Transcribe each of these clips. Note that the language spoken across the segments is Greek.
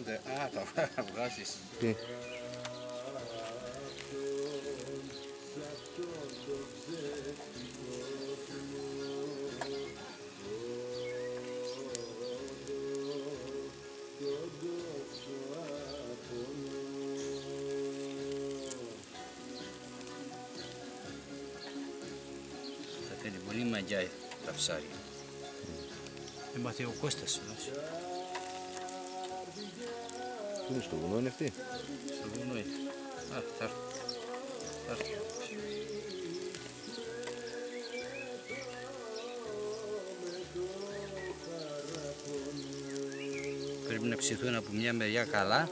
φαίνονται. Α, τα βγάζεις. Τι. Θα θέλει πολύ μαγιά τα ψάρια. Έμαθε ο Κώστας. Πού είναι στο βουνό είναι αυτή. Στο βουνό είναι. Α, θα έρθει. Πρέπει να ψηθούν από μια μεριά καλά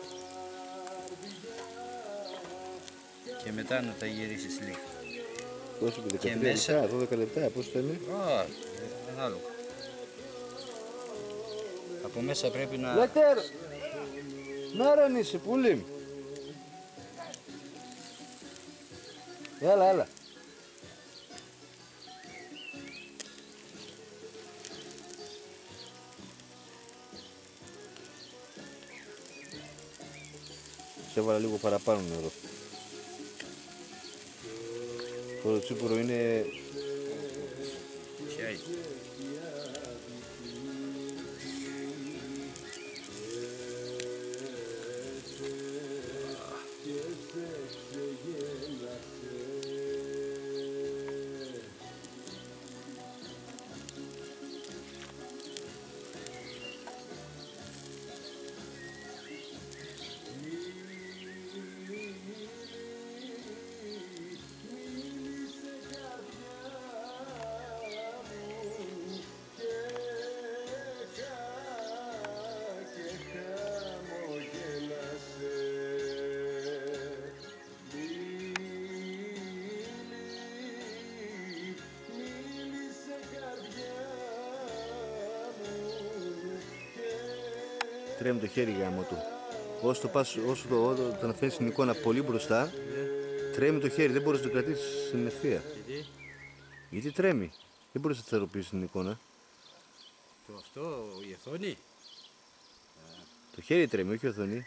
και μετά να τα γυρίσεις λίγο. Πόσο πει, 13 μέσα... λεπτά, 12 λεπτά, πώς θα είναι. Ανάλογα. Από μέσα πρέπει να... Λέτερ! Να ρε νήσι, πουλί. Έλα, έλα. Σε έβαλα λίγο παραπάνω νερό. Το τσίπουρο είναι... Τσάι. Τρέμει το χέρι γάμο του. Όσο τον αφήνεις την εικόνα πολύ μπροστά, τρέμει το χέρι, δεν μπορείς να το κρατήσεις στην ευθεία. Γιατί τρέμει. Δεν μπορείς να σταθεροποιήσεις την εικόνα. Το αυτό, η οθόνη. Το χέρι τρέμει, όχι η οθόνη.